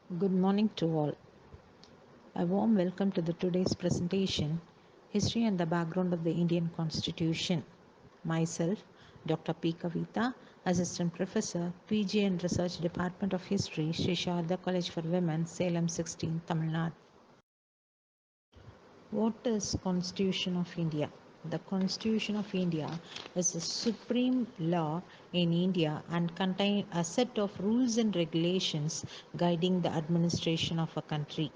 Good morning to all. A warm welcome to the today's presentation, History and the Background of the Indian Constitution. Myself, Dr. P. Kavita, Assistant Professor, PG and Research Department of History, Sri Sharda College for Women, Salem 16, Tamil Nadu. What is Constitution of India? The Constitution of India is the supreme law in India and contains a set of rules and regulations guiding the administration of a country.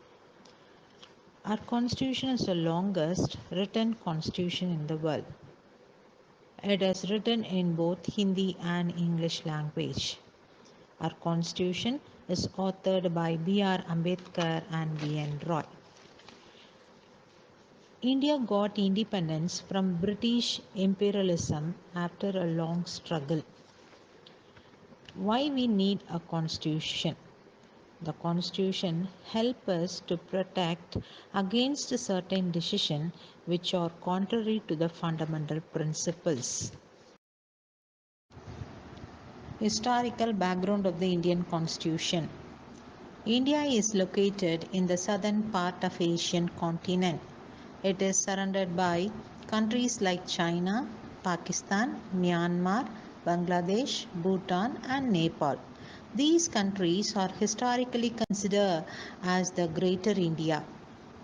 Our constitution is the longest written constitution in the world. It is written in both Hindi and English language. Our constitution is authored by B.R. Ambedkar and V.N. Roy. India got independence from British imperialism after a long struggle. Why we need a constitution? The constitution helps us to protect against certain decisions which are contrary to the fundamental principles. Historical background of the Indian Constitution. India is located in the southern part of Asian continent. It is surrounded by countries like China, Pakistan, Myanmar, Bangladesh, Bhutan and Nepal. These countries are historically considered as the Greater India.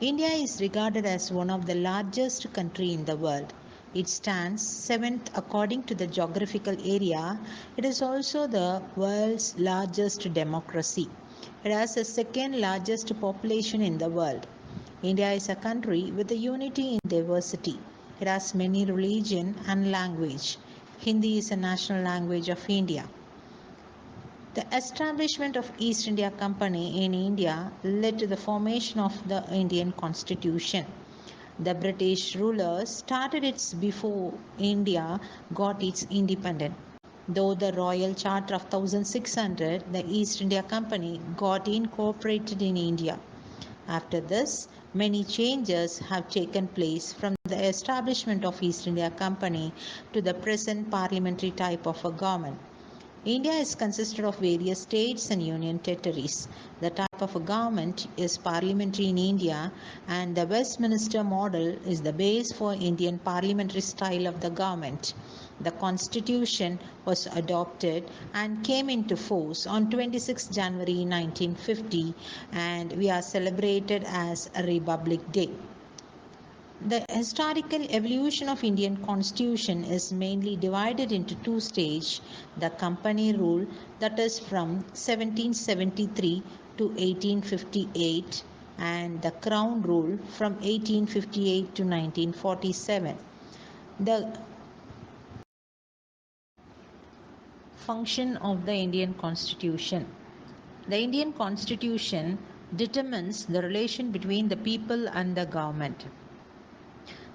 India is regarded as one of the largest countries in the world. It stands seventh according to the geographical area. It is also the world's largest democracy. It has the second largest population in the world. India is a country with a unity in diversity. It has many religion and language. Hindi is a national language of India. The establishment of East India Company in India led to the formation of the Indian Constitution. The British rulers started it before India got its independence. Though the Royal Charter of 1600, the East India Company got incorporated in India. After this, many changes have taken place from the establishment of East India Company to the present parliamentary type of a government. India is consisted of various states and union territories. The type of a government is parliamentary in India, and the Westminster model is the base for Indian parliamentary style of the government. The constitution was adopted and came into force on 26 January 1950, and we are celebrated as a Republic Day. The historical evolution of Indian constitution is mainly divided into two stages: the company rule, that is from 1773 to 1858, and the crown rule from 1858 to 1947. The function of the Indian constitution. The Indian constitution determines the relation between the people and the government.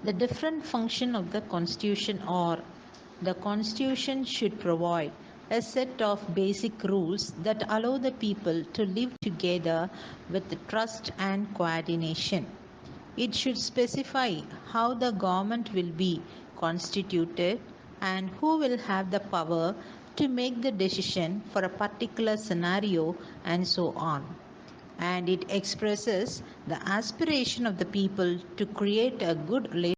The different function of the constitution are: the constitution should provide a set of basic rules that allow the people to live together with trust and coordination. It should specify how the government will be constituted and who will have the power to make the decision for a particular scenario and so on. And it expresses the aspiration of the people to create a good relationship.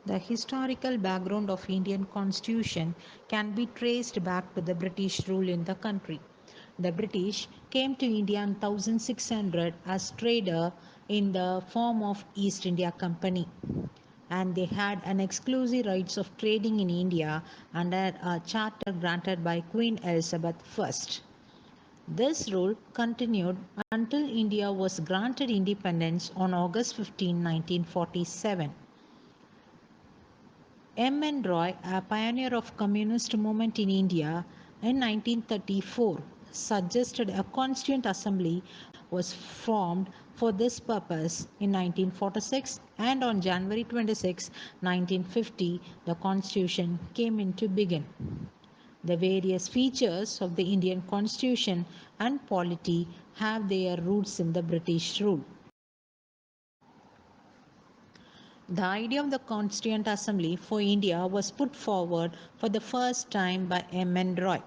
The historical background of Indian Constitution can be traced back to the British rule in the country. The British came to India in 1600 as trader in the form of East India Company, and they had an exclusive rights of trading in India under a charter granted by Queen Elizabeth I. This rule continued until India was granted independence on August 15, 1947. M.N. Roy, a pioneer of communist movement in India in 1934, suggested a constituent assembly was formed for this purpose in 1946, and on January 26, 1950, the constitution came into being. The various features of the Indian constitution and polity have their roots in the British rule. The idea of the Constituent Assembly for India was put forward for the first time by M.N. Roy.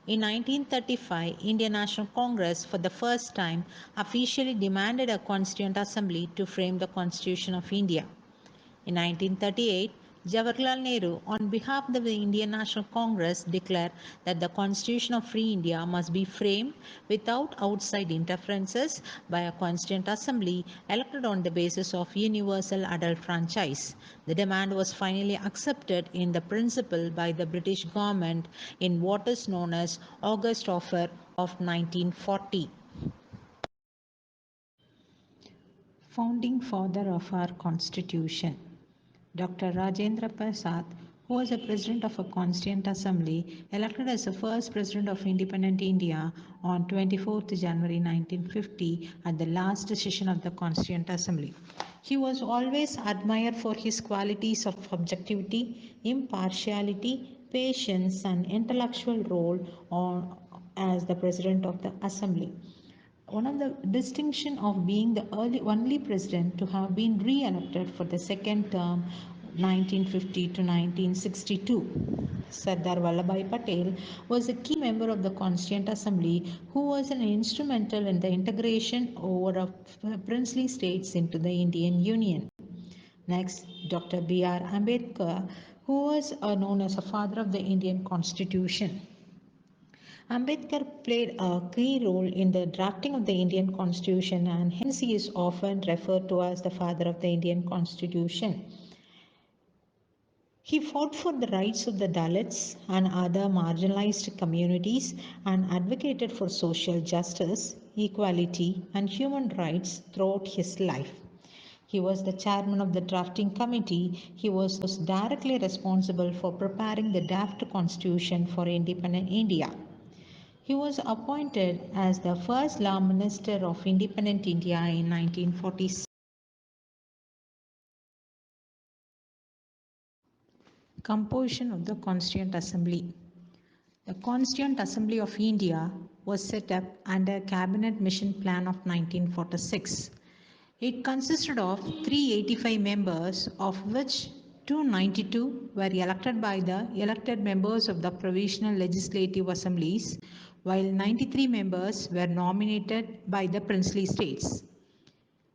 In 1935, Indian National Congress for the first time officially demanded a Constituent Assembly to frame the Constitution of India. In 1938, Jawaharlal Nehru, on behalf of the Indian National Congress, declared that the Constitution of Free India must be framed without outside interferences by a Constituent Assembly elected on the basis of universal adult franchise. The demand was finally accepted in the principle by the British government in what is known as August Offer of 1940. Founding father of our Constitution. Dr. Rajendra Prasad, who was a president of a Constituent Assembly, elected as the first president of independent India on 24th January 1950 at the last session of the Constituent Assembly. He was always admired for his qualities of objectivity, impartiality, patience, and intellectual role as the president of the Assembly. One of the distinction of being the only president to have been re-elected for the second term 1950 to 1962. Sardar Vallabhai Patel was a key member of the Constituent Assembly who was an instrumental in the integration over of princely states into the Indian Union. Next, Dr. B.R. Ambedkar, who was known as a father of the Indian Constitution. Ambedkar played a key role in the drafting of the Indian Constitution, and hence he is often referred to as the father of the Indian Constitution. He fought for the rights of the Dalits and other marginalized communities and advocated for social justice, equality, and human rights throughout his life. He was the chairman of the drafting committee. He was directly responsible for preparing the draft constitution for independent India. He was appointed as the first Law Minister of Independent India in 1946. Composition of the Constituent Assembly. The Constituent Assembly of India was set up under Cabinet Mission Plan of 1946. It consisted of 385 members, of which 292 were elected by the elected members of the provisional legislative assemblies, while 93 members were nominated by the princely states.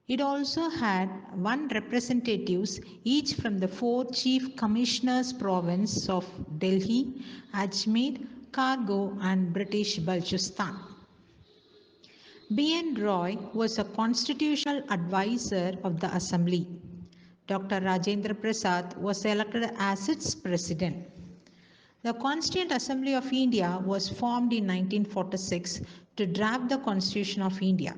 It also had one representatives each from the four chief commissioners province of Delhi, Ajmer, Kargo and British Balochistan. B.N. Roy was a constitutional advisor of the assembly. Dr. Rajendra Prasad was elected as its president. The Constituent Assembly of India was formed in 1946 to draft the Constitution of India.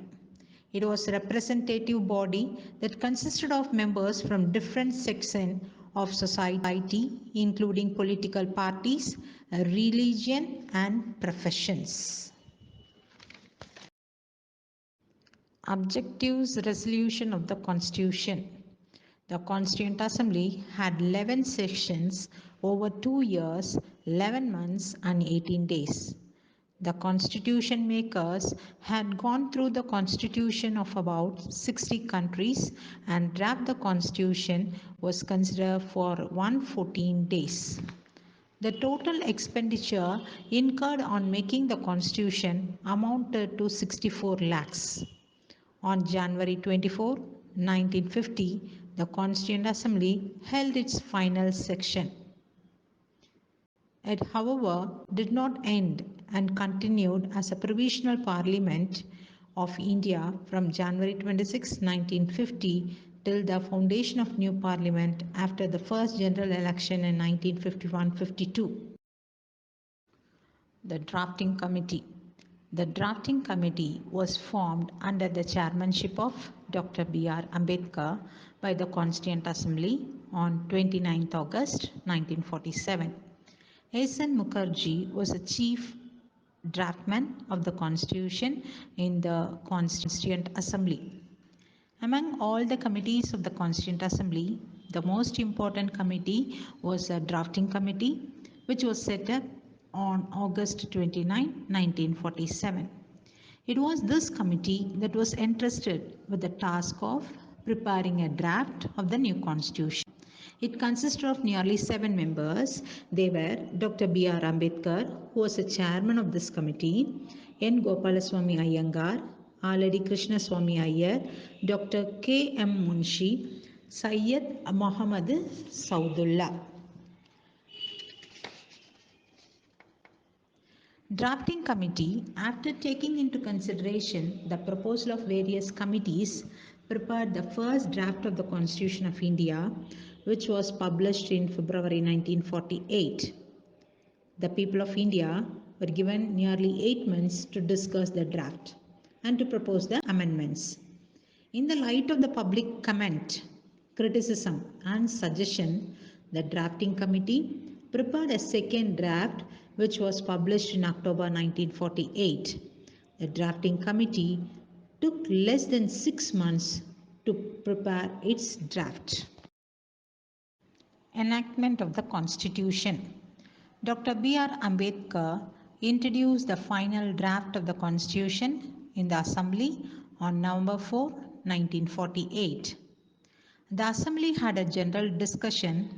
It was a representative body that consisted of members from different sections of society, including political parties, religion, and professions. Objectives resolution of the Constitution. The Constituent Assembly had 11 sessions over 2 years, 11 months, and 18 days. The constitution makers had gone through the constitution of about 60 countries, and draft the constitution was considered for 114 days. The total expenditure incurred on making the constitution amounted to 64 lakhs. On January 24, 1950, the Constituent Assembly held its final session. It, however, did not end and continued as a provisional parliament of India from January 26, 1950 till the foundation of new parliament after the first general election in 1951-52. The Drafting Committee. The Drafting Committee was formed under the chairmanship of Dr. B.R. Ambedkar by the Constituent Assembly on 29 August 1947. S.N. Mukherjee was the chief draftman of the Constitution in the Constituent Assembly. Among all the committees of the Constituent Assembly, the most important committee was the Drafting Committee, which was set up on August 29, 1947. It was this committee that was entrusted with the task of preparing a draft of the new Constitution. It consisted of nearly 7 members. They were Dr. B.R. Ambedkar, who was the chairman of this committee, N. Gopalaswamy Iyengar, Aladi Krishnaswamy Iyer, Dr. K. M. Munshi, Syed Muhammad Saudullah. Drafting committee, after taking into consideration the proposal of various committees, prepared the first draft of the Constitution of India, which was published in February 1948. The people of India were given nearly 8 months to discuss the draft and to propose the amendments. In the light of the public comment, criticism, and suggestion, the drafting committee prepared a second draft which was published in October 1948. The drafting committee took less than 6 months to prepare its draft. Enactment of the Constitution. Dr. B.R. Ambedkar introduced the final draft of the Constitution in the Assembly on November 4, 1948. The Assembly had a general discussion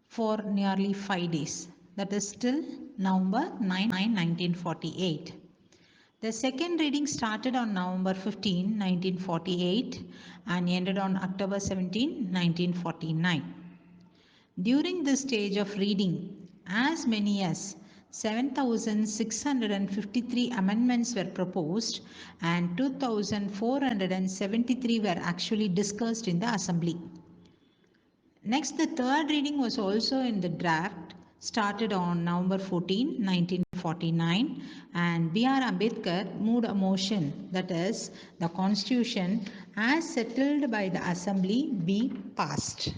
for nearly 5 days, that is till November 9, 1948. The second reading started on November 15, 1948 and ended on October 17, 1949. During this stage of reading, as many as 7,653 amendments were proposed and 2,473 were actually discussed in the Assembly. Next, the third reading was also in the draft, started on November 14, 1949, and B.R. Ambedkar moved a motion, that is, the Constitution as settled by the Assembly be passed.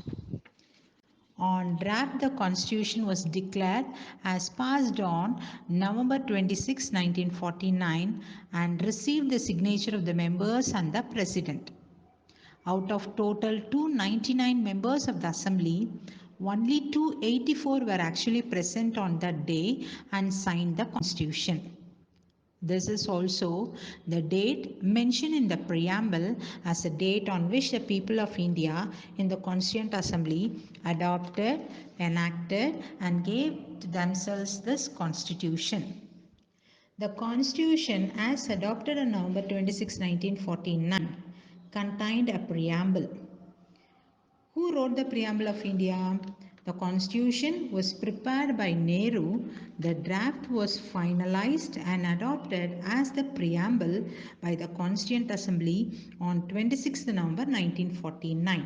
On draft, the Constitution was declared as passed on November 26, 1949 and received the signature of the members and the President. Out of total 299 members of the Assembly, only 284 were actually present on that day and signed the Constitution. This is also the date mentioned in the preamble as a date on which the people of India in the Constituent Assembly adopted, enacted, and gave to themselves this Constitution. The Constitution, as adopted on November 26, 1949, contained a preamble. Who wrote the preamble of India? The Constitution was prepared by Nehru. The draft was finalized and adopted as the preamble by the Constituent Assembly on 26 November 1949.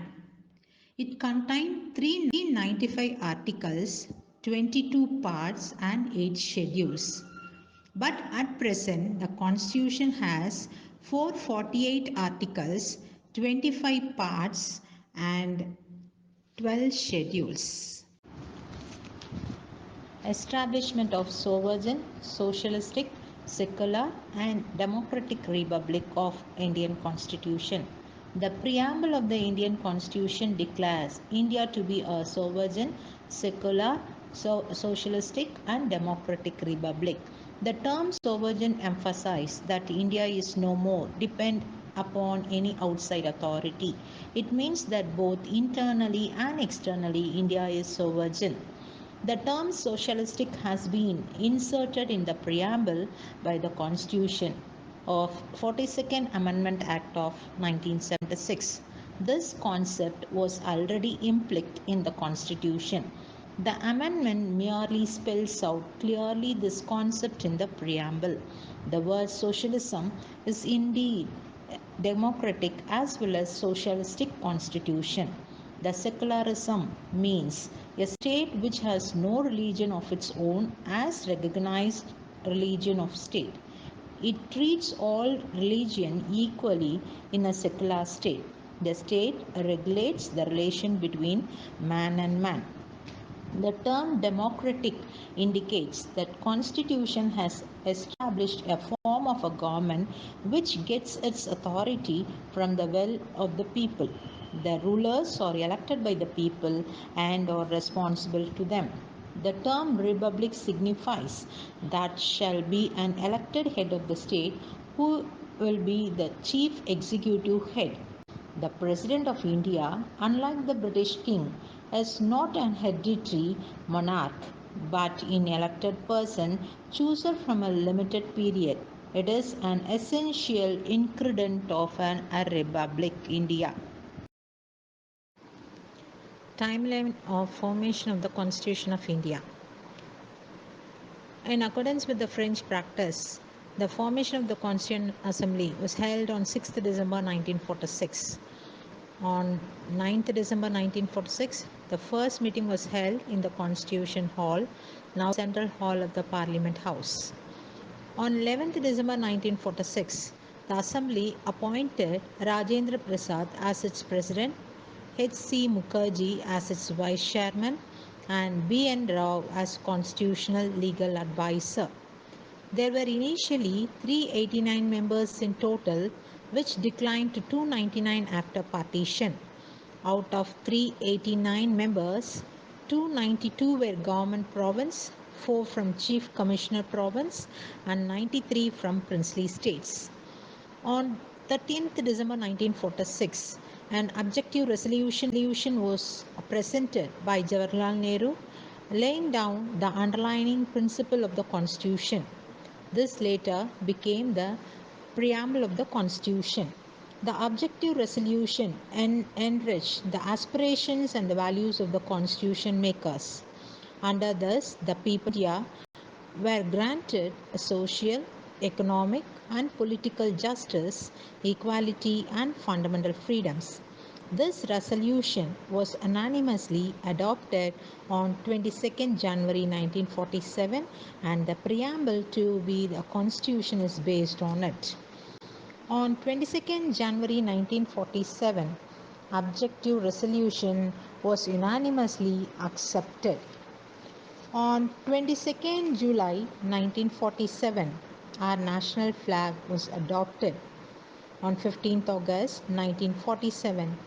It contained 395 articles, 22 parts and 8 schedules. But at present, the Constitution has 448 articles, 25 parts and 12 schedules. Establishment of sovereign, socialistic, secular and democratic Republic of Indian Constitution. The preamble of the Indian Constitution declares India to be a sovereign, secular, socialistic and democratic republic. The term sovereign emphasizes that India is no more dependent upon any outside authority. It means that both internally and externally India is sovereign. The term socialistic has been inserted in the preamble by the Constitution of 42nd Amendment Act of 1976. This concept was already implicit in the Constitution. The amendment merely spells out clearly this concept in the preamble. The word socialism is indeed democratic as well as socialistic constitution. The secularism means a state which has no religion of its own as recognized religion of state. It treats all religion equally in a secular state. The state regulates the relation between man and man. The term democratic indicates that constitution has established a form of a government which gets its authority from the will of the people. The rulers are elected by the people and are responsible to them. The term republic signifies that shall be an elected head of the state who will be the chief executive head. The President of India, unlike the British King, is not an hereditary monarch, but an elected person chosen from a limited period. It is an essential ingredient of a republic, India. Timeline of formation of the Constitution of India. In accordance with the French practice, the formation of the Constituent Assembly was held on 6th December 1946. On 9th December 1946, the first meeting was held in the Constitution Hall, now Central Hall of the Parliament House. On 11th December 1946, the Assembly appointed Rajendra Prasad as its president, H.C. Mukherjee as its vice chairman, and B.N. Rao as constitutional legal advisor. There were initially 389 members in total, which declined to 299 after partition. Out of 389 members, 292 were government province, 4 from Chief Commissioner province, and 93 from princely states. On 13th December 1946, an objective resolution was presented by Jawaharlal Nehru, laying down the underlying principle of the Constitution. This later became the preamble of the Constitution. The objective resolution enriched the aspirations and the values of the Constitution makers. Under this, the people of India were granted social, economic, and political justice, equality, and fundamental freedoms. This resolution was unanimously adopted on 22nd January 1947, and the preamble to the Constitution is based on it. On 22nd January 1947, objective resolution was unanimously accepted. On 22nd July 1947, our national flag was adopted. On 15th August 1947,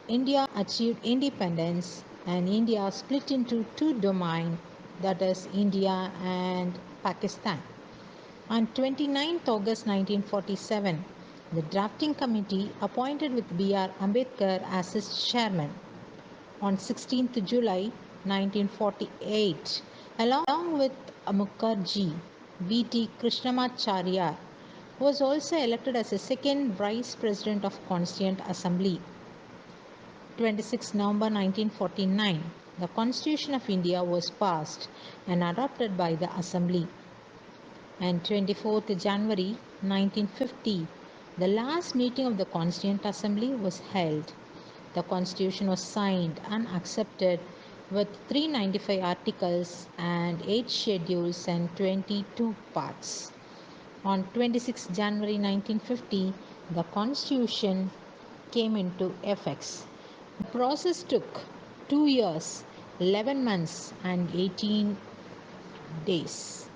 India achieved independence and India split into two domains, that is India and Pakistan. On 29th August 1947, the drafting committee appointed with B.R. Ambedkar as its chairman. On 16th July 1948, along with Mukherjee, B.T. Krishnamacharya was also elected as the second Vice President of Constituent Assembly. 26 November 1949, the Constitution of India was passed and adopted by the Assembly. And 24th January 1950, the last meeting of the Constituent Assembly was held. The Constitution was signed and accepted with 395 articles and 8 schedules and 22 parts. On 26 January 1950, the Constitution came into effect. The process took 2 years, 11 months, and 18 days.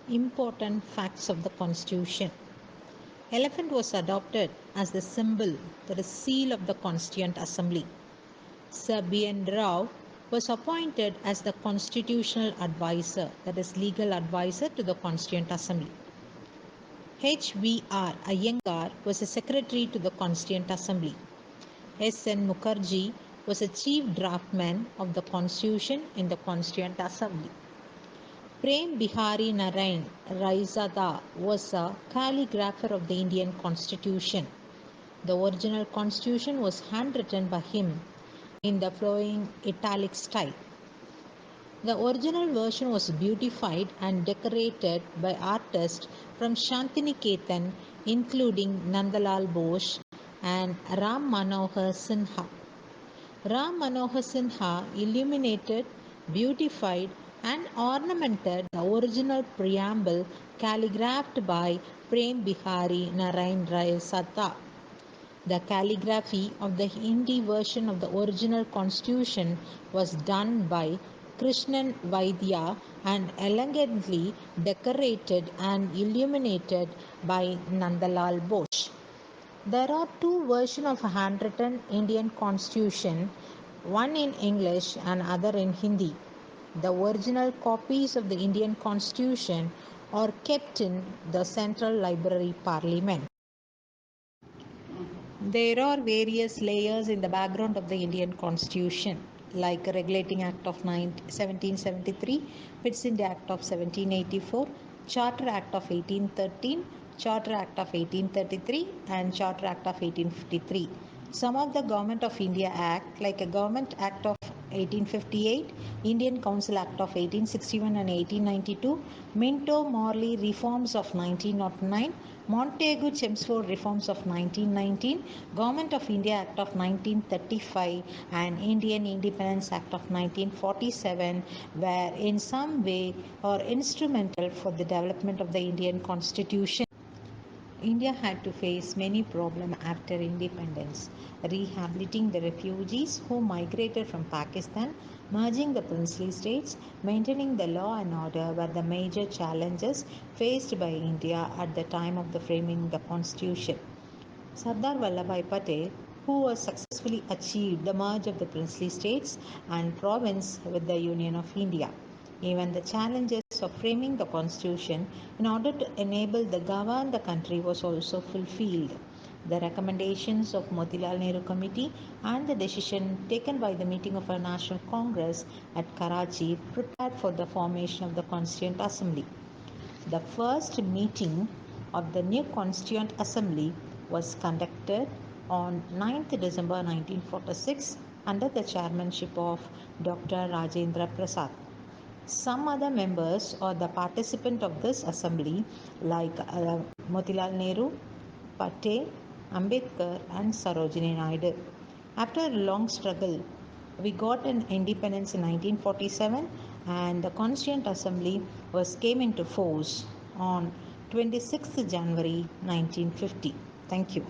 Important facts of the Constitution. Elephant was adopted as the symbol, that is seal of the Constituent Assembly. Sir B.N. Rao was appointed as the constitutional advisor, that is legal advisor to the Constituent Assembly. H.V.R. Iyengar was the secretary to the Constituent Assembly. S.N. Mukherjee was a chief draftman of the Constitution in the Constituent Assembly. Prem Bihari Narain Raizada was a calligrapher of the Indian Constitution. The original Constitution was handwritten by him in the flowing italic style. The original version was beautified and decorated by artists from Shantiniketan, including Nandalal Bose and Ram Manohar Sinha. Ram Manohar Sinha illuminated, beautified, and ornamented the original preamble calligraphed by Prem Bihari Narain Raisata. The calligraphy of the Hindi version of the original Constitution was done by Krishnan Vaidya and elegantly decorated and illuminated by Nandalal Bose. There are two versions of a handwritten Indian Constitution, one in English and other in Hindi. The original copies of the Indian Constitution are kept in the Central Library, Parliament. There are various layers in the background of the Indian Constitution, like Regulating Act of 1773, Fits India Act of 1784, Charter Act of 1813, Charter Act of 1833, and Charter Act of 1853. Some of the Government of India Act, like a Government Act of 1858, Indian Council Act of 1861 and 1892, Minto Morley Reforms of 1909, Montego Chelmsford Reforms of 1919, Government of India Act of 1935, and Indian Independence Act of 1947 were in some way or instrumental for the development of the Indian Constitution. India had to face many problems after independence. Rehabilitating the refugees who migrated from Pakistan, merging the princely states, maintaining the law and order were the major challenges faced by India at the time of the framing the constitution. Sardar Vallabhbhai Patel, who was successfully achieved the merge of the princely states and province with the Union of India. Even the challenges of framing the constitution in order to enable the govern the country was also fulfilled. The recommendations of Motilal Nehru Committee and the decision taken by the meeting of a National Congress at Karachi prepared for the formation of the Constituent Assembly. The first meeting of the new Constituent Assembly was conducted on 9th December 1946 under the chairmanship of Dr. Rajendra Prasad. Some other members or the participant of this assembly like Motilal Nehru, Patel, Ambedkar and Sarojini Naidu. After a long struggle, we got an independence in 1947 and the Constituent Assembly came into force on 26th January 1950. Thank you.